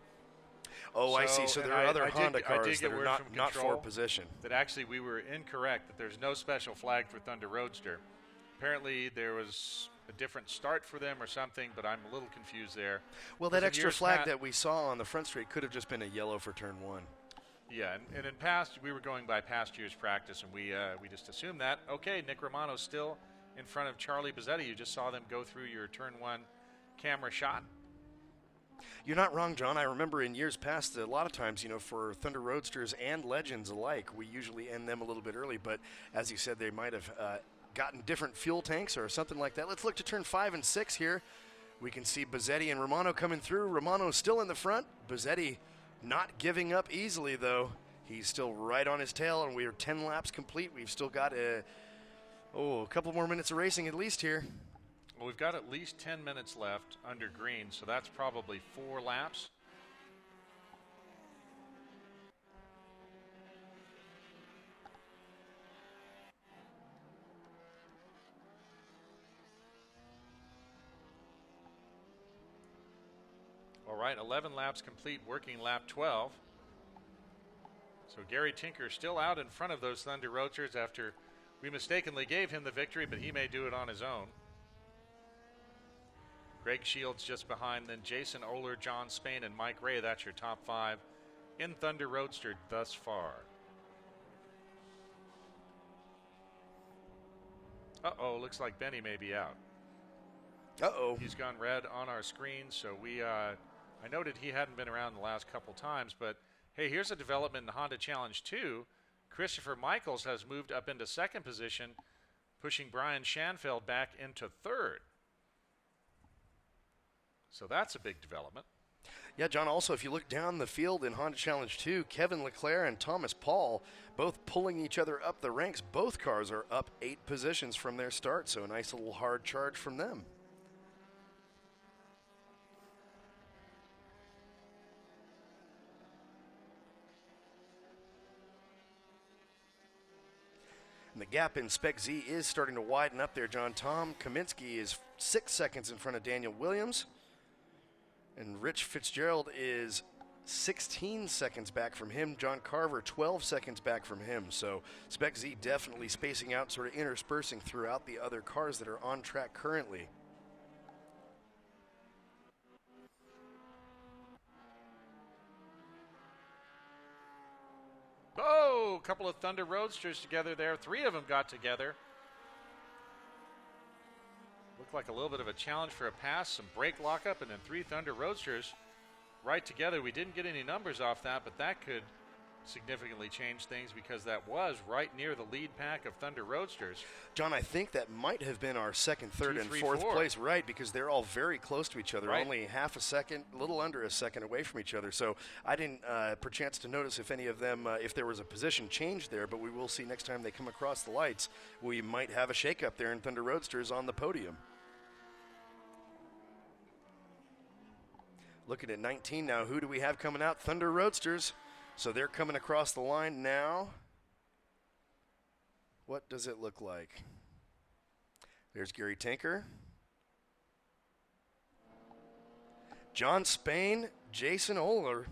Speaker 2: Oh, so, I see. So there are other Honda cars that are not for position.
Speaker 1: That actually we were incorrect, that there's no special flag for Thunder Roadster. Apparently there was a different start for them or something, but I'm a little confused there.
Speaker 2: Well, that extra flag that we saw on the front straight could have just been a yellow for turn 1.
Speaker 1: Yeah, and in past, we were going by past year's practice, and we just assumed that. Okay, Nick Romano's still in front of Charlie Bazzetti. You just saw them go through your turn 1 camera shot.
Speaker 2: You're not wrong, John. I remember in years past, a lot of times, you know, for Thunder Roadsters and Legends alike, we usually end them a little bit early, but as you said, they might have gotten different fuel tanks or something like that. Let's look to turn 5 and 6 here. We can see Bazzetti and Romano coming through. Romano still in the front. Bazzetti not giving up easily, though. He's still right on his tail, and we are 10 laps complete. We've still got a couple more minutes of racing at least here.
Speaker 1: Well, we've got at least 10 minutes left under green, so that's probably 4 laps. All right, 11 laps complete, working lap 12. So Gary Tinker still out in front of those Thunder Roadsters after we mistakenly gave him the victory, but he may do it on his own. Greg Shields just behind, then Jason Oler, John Spain, and Mike Ray. That's your top 5 in Thunder Roadster thus far. Uh-oh, looks like Benny may be out.
Speaker 2: Uh-oh.
Speaker 1: He's gone red on our screen, so I noted he hadn't been around the last couple times, but hey, here's a development in Honda Challenge 2. Christopher Michaels has moved up into 2nd position, pushing Brian Schanfeld back into 3rd. So that's a big development.
Speaker 2: Yeah, John, also, if you look down the field in Honda Challenge 2, Kevin Leclerc and Thomas Paul both pulling each other up the ranks. Both cars are up 8 positions from their start, so a nice little hard charge from them. And the gap in SpecZ is starting to widen up there, John. Tom Kaminsky is 6 seconds in front of Daniel Williams. And Rich Fitzgerald is 16 seconds back from him. John Carver, 12 seconds back from him. So SpecZ definitely spacing out, sort of interspersing throughout the other cars that are on track currently.
Speaker 1: Oh, a couple of Thunder Roadsters together there. 3 of them got together. Looked like a little bit of a challenge for a pass, some brake lockup, and then 3 Thunder Roadsters right together. We didn't get any numbers off that, but that could significantly change things because that was right near the lead pack of Thunder Roadsters.
Speaker 2: John, I think that might have been our second, third,
Speaker 1: 2,
Speaker 2: and
Speaker 1: 3,
Speaker 2: fourth
Speaker 1: 4.
Speaker 2: place, right, because they're all very close to each other,
Speaker 1: Right.
Speaker 2: only half a second, a little under a second away from each other. So I didn't perchance to notice if any of them, if there was a position change there, but we will see next time they come across the lights. We might have a shakeup there in Thunder Roadsters on the podium. Looking at 19 now, who do we have coming out? Thunder Roadsters. So they're coming across the line now. What does it look like? There's Gary Tinker. John Spain, Jason Oler.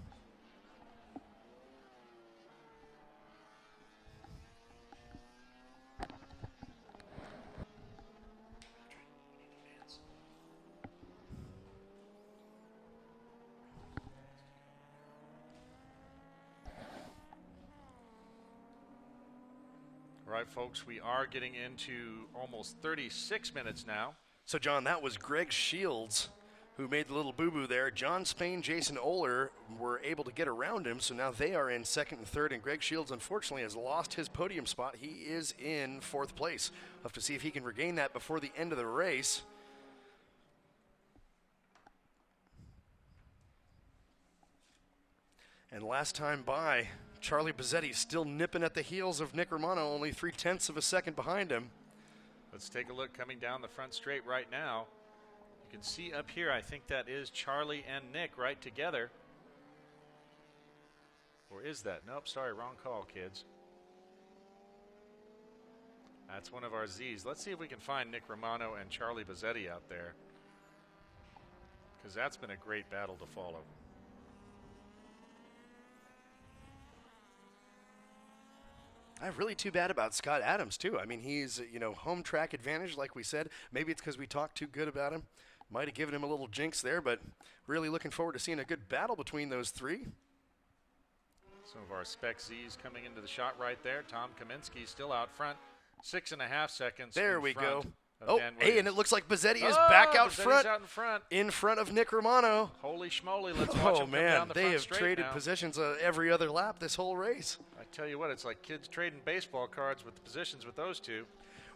Speaker 1: All right, folks, we are getting into almost 36 minutes now.
Speaker 2: So, John, that was Greg Shields who made the little boo-boo there. John Spain, Jason Oler were able to get around him, so now they are in second and third, and Greg Shields, unfortunately, has lost his podium spot. He is in 4th place. We'll have to see if he can regain that before the end of the race. And last time by, Charlie Bazzetti still nipping at the heels of Nick Romano, only 3/10 of a second behind him.
Speaker 1: Let's take a look coming down the front straight right now. You can see up here, I think that is Charlie and Nick right together. Or is that? Nope, sorry, wrong call, kids. That's one of our Z's. Let's see if we can find Nick Romano and Charlie Bazzetti out there, because that's been a great battle to follow.
Speaker 2: I'm really too bad about Scott Adams, too. I mean, he's, home track advantage, like we said. Maybe it's because we talked too good about him. Might have given him a little jinx there, but really looking forward to seeing a good battle between those 3.
Speaker 1: Some of our SpecZ's coming into the shot right there. Tom Kaminsky still out front, 6.5 seconds.
Speaker 2: There we go.
Speaker 1: Oh,
Speaker 2: hey, and it looks like Bazzetti is back out front,
Speaker 1: in
Speaker 2: front of Nick Romano.
Speaker 1: Holy schmoly, let's watch him come down the front
Speaker 2: they have
Speaker 1: straight
Speaker 2: traded
Speaker 1: now.
Speaker 2: positions every other lap this whole race.
Speaker 1: I tell you what, it's like kids trading baseball cards with the positions with those 2.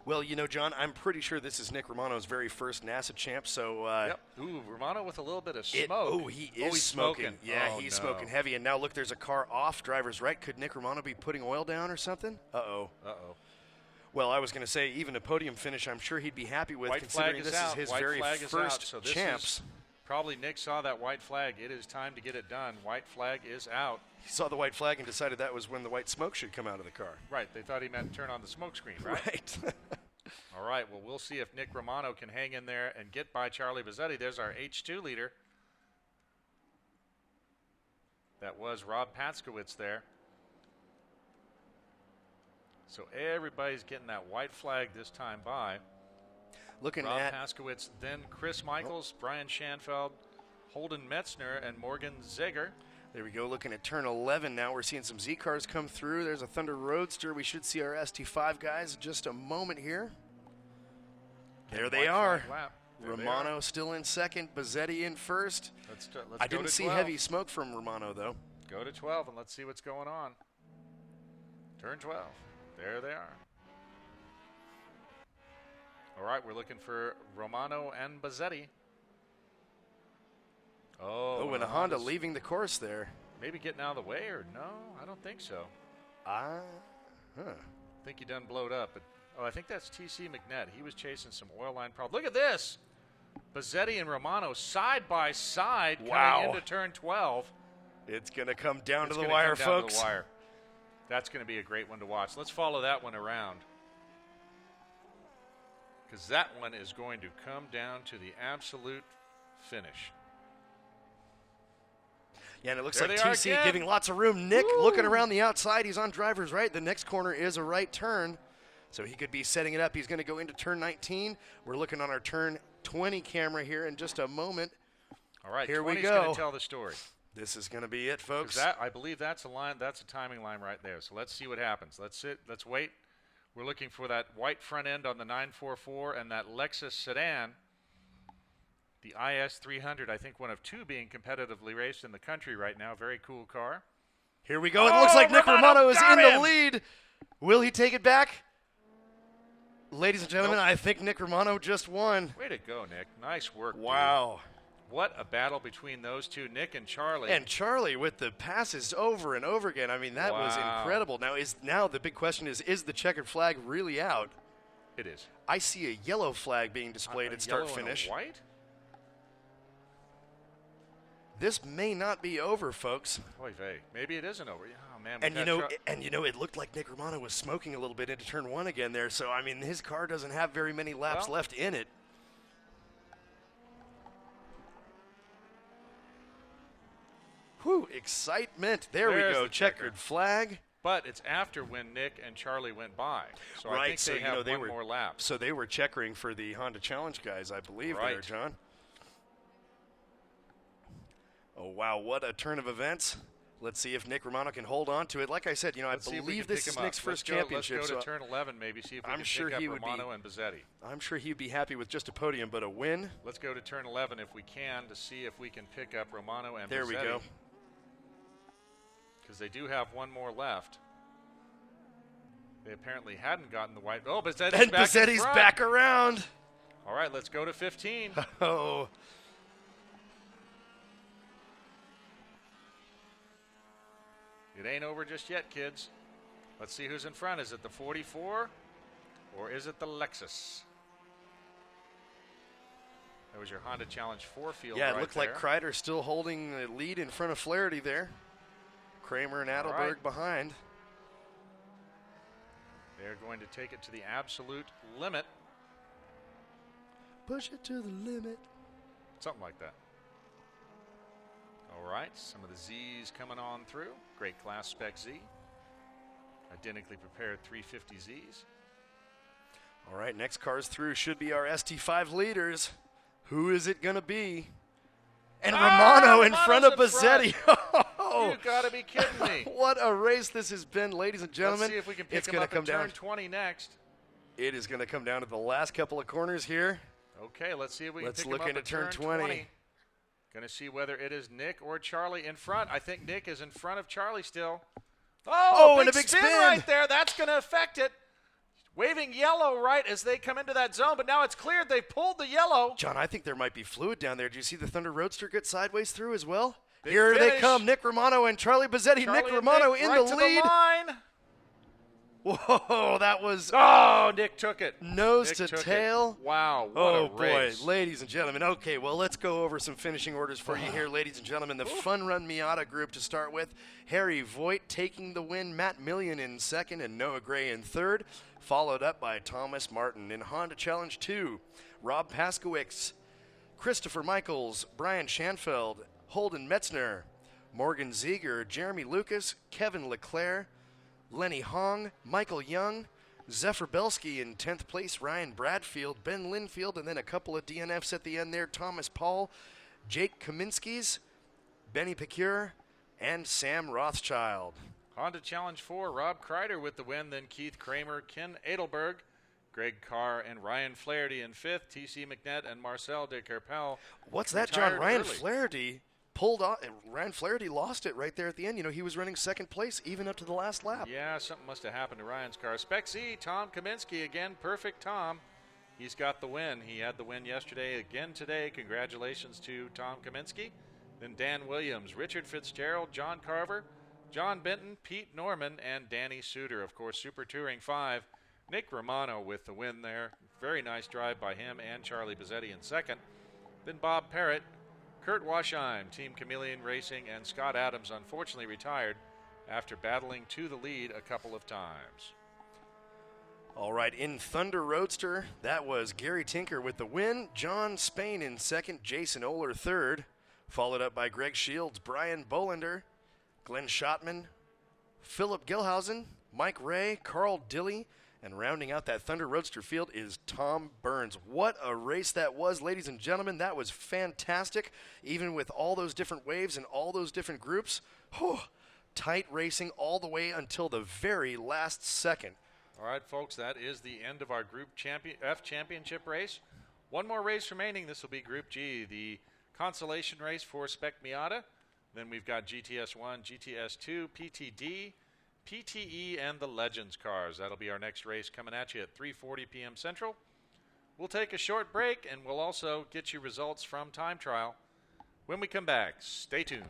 Speaker 2: Well, John, I'm pretty sure this is Nick Romano's very first NASA champ, so...
Speaker 1: yep. Ooh, Romano with a little bit of smoke.
Speaker 2: He is smoking. Yeah,
Speaker 1: oh,
Speaker 2: he's
Speaker 1: no.
Speaker 2: smoking heavy. And now, look, there's a car off driver's right. Could Nick Romano be putting oil down or something? Uh-oh.
Speaker 1: Uh-oh.
Speaker 2: Well, I was going to say, even a podium finish, I'm sure he'd be happy with, considering this is his very first champs.
Speaker 1: Probably Nick saw that white flag. It is time to get it done. White flag is out.
Speaker 2: He saw the white flag and decided that was when the white smoke should come out of the car.
Speaker 1: Right. They thought he meant turn on the smoke screen, right?
Speaker 2: Right.
Speaker 1: All right. Well, we'll see if Nick Romano can hang in there and get by Charlie Bazzetti. There's our H2 leader. That was Rob Patskowitz there. So everybody's getting that white flag this time by.
Speaker 2: Looking
Speaker 1: Rob
Speaker 2: at
Speaker 1: Patskowitz, then Chris Michaels, Brian Schanfeld, Holden Metzner, and Morgan Zeger.
Speaker 2: There we go, looking at turn 11 now. We're seeing some Z cars come through. There's a Thunder Roadster. We should see our ST5 guys in just a moment here. There they are. Romano still in second, Bazzetti in first.
Speaker 1: Let's
Speaker 2: I didn't see heavy smoke from Romano, though.
Speaker 1: Go to 12 and let's see what's going on. Turn 12. There they are. All right, we're looking for Romano and Bazzetti.
Speaker 2: Oh, and a Honda leaving the course there.
Speaker 1: Maybe getting out of the way, or no? I don't think so.
Speaker 2: I
Speaker 1: think he done blowed up. But, I think that's TC McNett. He was chasing some oil line problems. Look at this. Bezzetti and Romano side by side coming into turn 12.
Speaker 2: It's going to come down to the wire, folks.
Speaker 1: To the wire. That's going to be a great one to watch. Let's follow that one around, because that one is going to come down to the absolute finish.
Speaker 2: Yeah, and it looks like TC giving lots of room. Nick looking around the outside. He's on driver's right. The next corner is a right turn, so he could be setting it up. He's going to go into turn 19. We're looking on our turn 20 camera here in just a moment.
Speaker 1: All right,
Speaker 2: here we go.
Speaker 1: 20's going to tell the story.
Speaker 2: This is going to be it, folks.
Speaker 1: I believe that's a line. That's a timing line right there. So let's see what happens. Let's wait. We're looking for that white front end on the 944 and that Lexus sedan. The IS300, I think one of two being competitively raced in the country right now. Very cool car.
Speaker 2: Here we go. It looks like Nick Romano is in the lead. Will he take it back? Ladies and gentlemen, I think Nick Romano just won.
Speaker 1: Way to go, Nick. Nice work.
Speaker 2: Wow.
Speaker 1: Dude. What a battle between those two, Nick and Charlie.
Speaker 2: And Charlie with the passes over and over again. I mean, that was incredible. Now the big question is the checkered flag really out?
Speaker 1: It is.
Speaker 2: I see a yellow flag being displayed at start-finish.
Speaker 1: White?
Speaker 2: This may not be over, folks.
Speaker 1: Oy vey. Maybe it isn't over. Oh man.
Speaker 2: And it looked like Nick Romano was smoking a little bit into turn 1 again there. So I mean, his car doesn't have very many laps left in it. Whew, excitement. There we go. Checkered flag.
Speaker 1: But it's after when Nick and Charlie went by. So I think they have one more lap.
Speaker 2: So they were checkering for the Honda Challenge guys, I believe, there, John. Oh, wow, what a turn of events. Let's see if Nick Romano can hold on to it. Like I said, I believe this is Nick's first championship.
Speaker 1: Let's go to turn 11, maybe, see if we can pick up Romano and Bezzetti.
Speaker 2: I'm sure he'd be happy with just a podium, but a win.
Speaker 1: Let's go to turn 11 if we can to see if we can pick up Romano and Bezzetti.
Speaker 2: There we go.
Speaker 1: Because they do have one more left. They apparently hadn't gotten the white. Oh, Bezzetti's
Speaker 2: back around.
Speaker 1: All right, let's go to 15.
Speaker 2: Oh.
Speaker 1: It ain't over just yet, kids. Let's see who's in front. Is it the 44 or is it the Lexus? That was your Honda Challenge 4 field.
Speaker 2: Yeah, it looked like Kreider still holding the lead in front of Flaherty there. Kramer and Adelberg behind.
Speaker 1: They're going to take it to the absolute limit.
Speaker 2: Push it to the limit.
Speaker 1: Something like that. All right, some of the Z's coming on through. Great class SpecZ. Identically prepared 350Zs.
Speaker 2: All right, next cars through should be our ST5 leaders. Who is it going to be? And Romano in front of Bezzetti.
Speaker 1: You got to be kidding me.
Speaker 2: What a race this has been, ladies and gentlemen.
Speaker 1: Let's see if we can pick him up in turn 20 next.
Speaker 2: It is going to come down to the last couple of corners here.
Speaker 1: Okay, let's see if we can pick him up
Speaker 2: into
Speaker 1: in turn
Speaker 2: 20.
Speaker 1: Going to see whether it is Nick or Charlie in front. I think Nick is in front of Charlie still. Oh, and a big spin right there. That's going to affect it. Waving yellow right as they come into that zone, but now it's cleared. They pulled the yellow.
Speaker 2: John, I think there might be fluid down there. Do you see the Thunder Roadster get sideways through as well? Here they come, Nick Romano and Charlie Bezzetti. Nick Romano in the lead. Whoa, that was...
Speaker 1: Oh, Nick took it.
Speaker 2: Nose to tail.
Speaker 1: Wow, what a race.
Speaker 2: Boy, ladies and gentlemen. Okay, well, let's go over some finishing orders for you here, ladies and gentlemen. The Fun Run Miata group to start with. Harry Voigt taking the win. Matt Million in second and Noah Gray in third. Followed up by Thomas Martin in Honda Challenge 2. Rob Paskowicz, Christopher Michaels, Brian Schanfeld, Holden Metzner, Morgan Zieger, Jeremy Lucas, Kevin Leclerc, Lenny Hong, Michael Young, Zephyr Belsky in 10th place, Ryan Bradfield, Ben Linfield, and then a couple of DNFs at the end there, Thomas Paul, Jake Kaminskis, Benny Pecure, and Sam Rothschild.
Speaker 1: Honda Challenge 4, Rob Kreider with the win, then Keith Kramer, Ken Adelberg, Greg Carr, and Ryan Flaherty in 5th, TC McNett and Marcel de Kerpel.
Speaker 2: What's that, John? Ryan Flaherty pulled off. Ryan Flaherty lost it right there at the end. You know, he was running second place even up to the last lap.
Speaker 1: Yeah, something must have happened to Ryan's car. SpecZ, Tom Kaminski again, perfect Tom. He's got the win. He had the win yesterday, again today. Congratulations to Tom Kaminski. then Dan Williams, Richard Fitzgerald, John Carver, John Benton, Pete Norman, and Danny Suter. Of course, Super Touring 5, Nick Romano with the win there. Very nice drive by him and Charlie Bizzetti in second. Then Bob Parrott, Kurt Waschheim, Team Chameleon Racing, and Scott Adams unfortunately retired after battling to the lead a couple of times.
Speaker 2: All right, in Thunder Roadster, that was Gary Tinker with the win, John Spain in second, Jason Oler third, followed up by Greg Shields, Brian Bolander, Glenn Schottman, Philip Gilhausen, Mike Ray, Carl Dilley, and rounding out that Thunder Roadster field is Tom Burns. What a race that was, ladies and gentlemen. That was fantastic, even with all those different waves and all those different groups. Whew, tight racing all the way until the very last second.
Speaker 1: All right, folks, that is the end of our Group F Championship race. One more race remaining. This will be Group G, the consolation race for Spec Miata. Then we've got GTS1, GTS2, PTD, PTE, and the Legends cars. That'll be our next race coming at you at 3:40 p.m. Central. We'll take a short break, and we'll also get you results from time trial. When we come back, stay tuned.